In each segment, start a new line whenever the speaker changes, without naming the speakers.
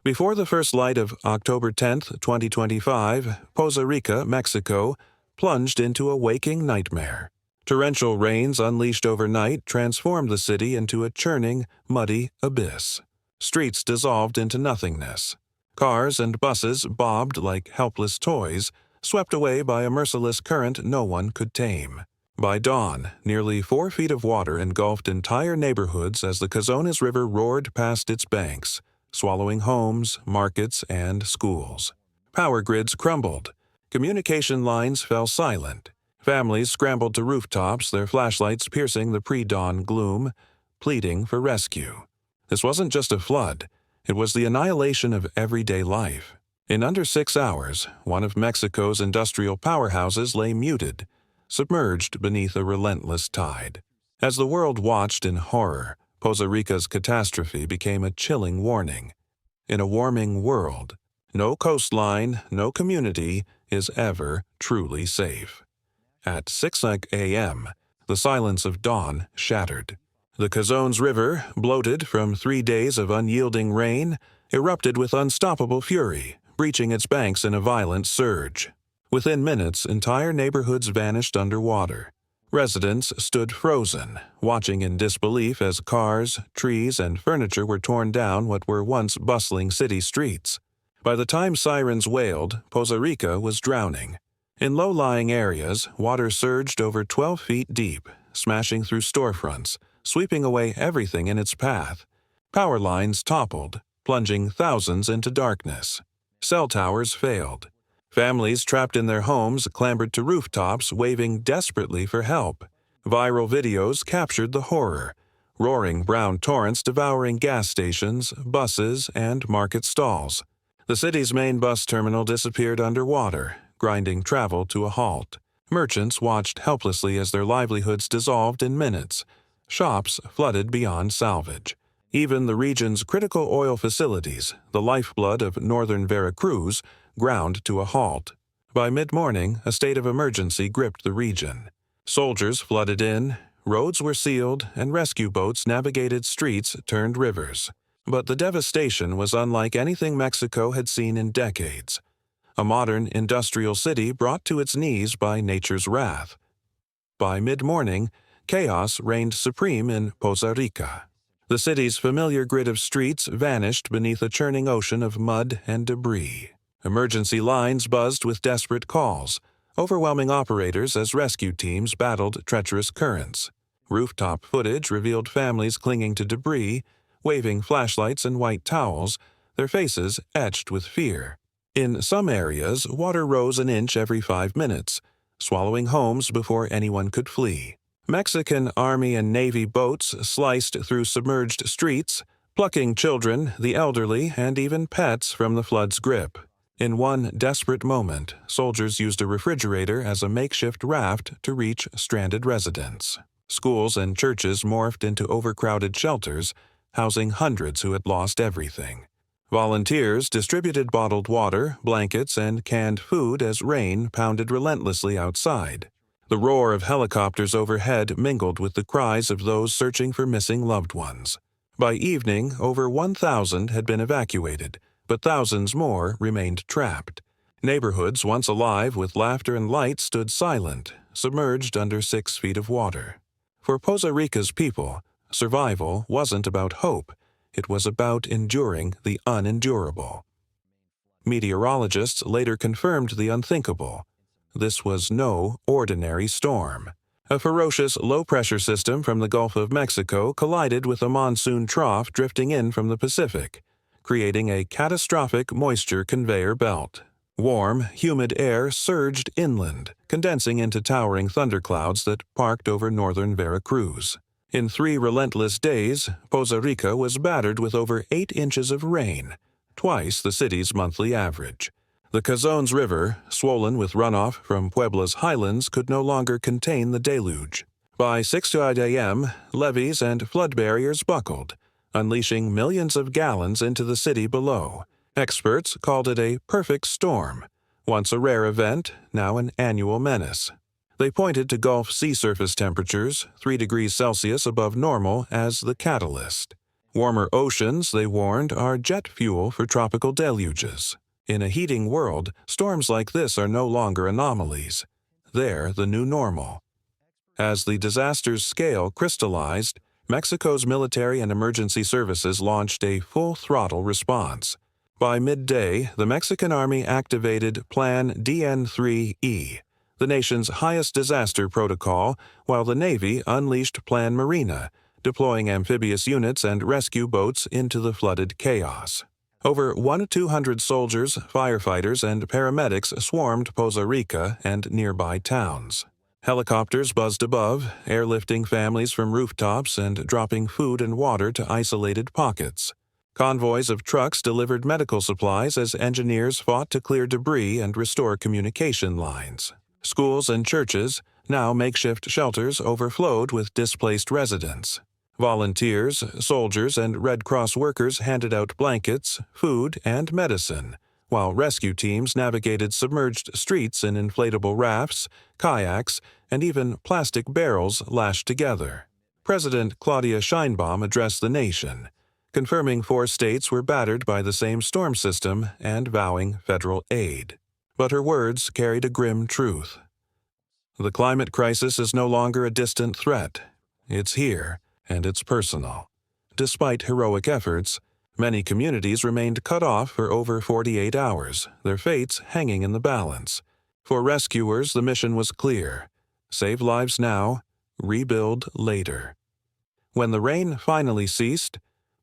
Before the first light of October 10, 2025, Poza Rica, Mexico, plunged into a waking nightmare. Torrential rains unleashed overnight transformed the city into a churning, muddy abyss. Streets dissolved into nothingness. Cars and buses bobbed like helpless toys, swept away by a merciless current no one could tame. By dawn, nearly 4 feet of water engulfed entire neighborhoods as the Cazones River roared past its banks, swallowing homes, markets, and schools. Power grids crumbled. Communication lines fell silent. Families scrambled to rooftops, their flashlights piercing the pre-dawn gloom, pleading for rescue. This wasn't just a flood. It was the annihilation of everyday life. In under 6 hours, one of Mexico's industrial powerhouses lay muted, submerged beneath a relentless tide. As the world watched in horror, Poza Rica's catastrophe became a chilling warning. In a warming world, no coastline, no community is ever truly safe. At 6 a.m., the silence of dawn shattered. The Cazones River, bloated from 3 days of unyielding rain, erupted with unstoppable fury, breaching its banks in a violent surge. Within minutes, entire neighborhoods vanished underwater. Residents stood frozen, watching in disbelief as cars, trees, and furniture were torn down what were once bustling city streets. By the time sirens wailed, Poza Rica was drowning. In low-lying areas, water surged over 12 feet deep, smashing through storefronts, sweeping away everything in its path. Power lines toppled, plunging thousands into darkness. Cell towers failed. Families trapped in their homes clambered to rooftops, waving desperately for help. Viral videos captured the horror, roaring brown torrents devouring gas stations, buses, and market stalls. The city's main bus terminal disappeared underwater, grinding travel to a halt. Merchants watched helplessly as their livelihoods dissolved in minutes. Shops flooded beyond salvage. Even the region's critical oil facilities, the lifeblood of northern Veracruz, ground to a halt. By mid-morning, a state of emergency gripped the region. Soldiers flooded in, roads were sealed, and rescue boats navigated streets turned rivers. But the devastation was unlike anything Mexico had seen in decades. A modern industrial city brought to its knees by nature's wrath. By mid-morning, chaos reigned supreme in Poza Rica. The city's familiar grid of streets vanished beneath a churning ocean of mud and debris. Emergency lines buzzed with desperate calls, overwhelming operators as rescue teams battled treacherous currents. Rooftop footage revealed families clinging to debris, waving flashlights and white towels, their faces etched with fear. In some areas, water rose an inch every 5 minutes, swallowing homes before anyone could flee. Mexican Army and Navy boats sliced through submerged streets, plucking children, the elderly, and even pets from the flood's grip. In one desperate moment, soldiers used a refrigerator as a makeshift raft to reach stranded residents. Schools and churches morphed into overcrowded shelters, housing hundreds who had lost everything. Volunteers distributed bottled water, blankets, and canned food as rain pounded relentlessly outside. The roar of helicopters overhead mingled with the cries of those searching for missing loved ones. By evening, over 1,000 had been evacuated, but thousands more remained trapped. Neighborhoods once alive with laughter and light stood silent, submerged under 6 feet of water. For Poza Rica's people, survival wasn't about hope. It was about enduring the unendurable. Meteorologists later confirmed the unthinkable. This was no ordinary storm. A ferocious low-pressure system from the Gulf of Mexico collided with a monsoon trough drifting in from the Pacific, creating a catastrophic moisture conveyor belt. Warm, humid air surged inland, condensing into towering thunderclouds that parked over northern Veracruz. In 3 relentless days, Poza Rica was battered with over 8 inches of rain, twice the city's monthly average. The Cazones River, swollen with runoff from Puebla's highlands, could no longer contain the deluge. By 6 a.m., levees and flood barriers buckled, unleashing millions of gallons into the city below. Experts called it a perfect storm, once a rare event, now an annual menace. They pointed to Gulf sea surface temperatures, 3 degrees Celsius above normal, as the catalyst. Warmer oceans, they warned, are jet fuel for tropical deluges. In a heating world, storms like this are no longer anomalies. They're the new normal. As the disaster's scale crystallized, Mexico's military and emergency services launched a full-throttle response. By midday, the Mexican Army activated Plan DN-3E, the nation's highest disaster protocol, while the Navy unleashed Plan Marina, deploying amphibious units and rescue boats into the flooded chaos. Over 200 soldiers, firefighters, and paramedics swarmed Poza Rica and nearby towns. Helicopters buzzed above, airlifting families from rooftops and dropping food and water to isolated pockets. Convoys of trucks delivered medical supplies as engineers fought to clear debris and restore communication lines. Schools and churches, now makeshift shelters, overflowed with displaced residents. Volunteers, soldiers, and Red Cross workers handed out blankets, food, and medicine, while rescue teams navigated submerged streets in inflatable rafts, kayaks, and even plastic barrels lashed together. President Claudia Sheinbaum addressed the nation, confirming 4 states were battered by the same storm system and vowing federal aid. But her words carried a grim truth. The climate crisis is no longer a distant threat. It's here, and it's personal. Despite heroic efforts, many communities remained cut off for over 48 hours, their fates hanging in the balance. For rescuers, the mission was clear: save lives now, rebuild later. When the rain finally ceased,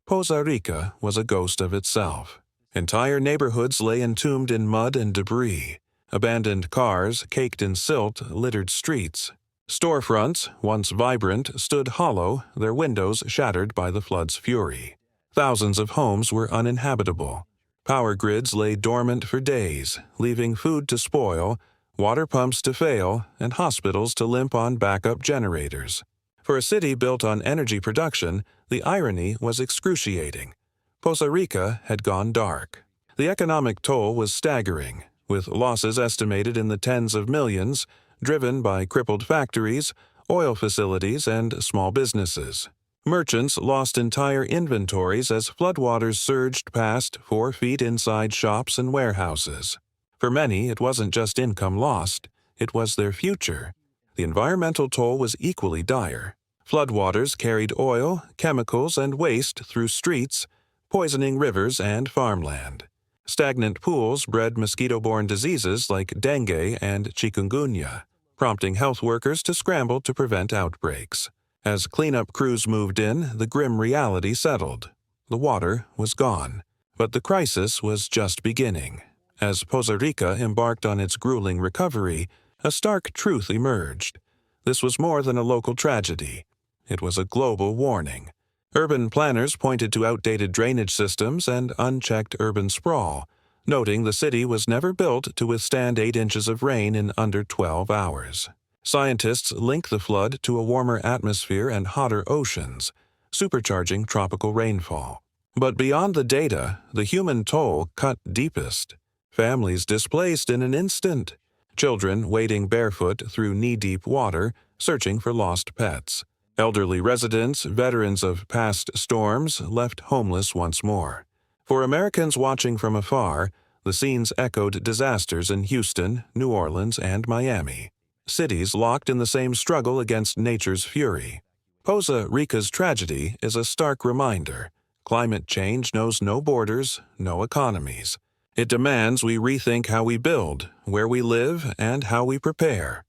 Poza Rica was a ghost of itself. Entire neighborhoods lay entombed in mud and debris. Abandoned cars, caked in silt, littered streets. Storefronts, once vibrant, stood hollow, their windows shattered by the flood's fury. Thousands of homes were uninhabitable. Power grids lay dormant for days, leaving food to spoil, water pumps to fail, and hospitals to limp on backup generators. For a city built on energy production, the irony was excruciating. Poza Rica had gone dark. The economic toll was staggering, with losses estimated in the tens of millions, driven by crippled factories, oil facilities, and small businesses. Merchants lost entire inventories as floodwaters surged past 4 feet inside shops and warehouses. For many, it wasn't just income lost, it was their future. The environmental toll was equally dire. Floodwaters carried oil, chemicals, and waste through streets, poisoning rivers and farmland. Stagnant pools bred mosquito-borne diseases like dengue and chikungunya, prompting health workers to scramble to prevent outbreaks. As cleanup crews moved in, the grim reality settled. The water was gone. But the crisis was just beginning. As Poza Rica embarked on its grueling recovery, a stark truth emerged. This was more than a local tragedy. It was a global warning. Urban planners pointed to outdated drainage systems and unchecked urban sprawl, noting the city was never built to withstand 8 inches of rain in under 12 hours. Scientists link the flood to a warmer atmosphere and hotter oceans, supercharging tropical rainfall. But beyond the data, the human toll cut deepest. Families displaced in an instant. Children wading barefoot through knee-deep water, searching for lost pets. Elderly residents, veterans of past storms, left homeless once more. For Americans watching from afar, the scenes echoed disasters in Houston, New Orleans, and Miami. Cities locked in the same struggle against nature's fury. Poza Rica's tragedy is a stark reminder. Climate change knows no borders, no economies. It demands we rethink how we build, where we live, and how we prepare.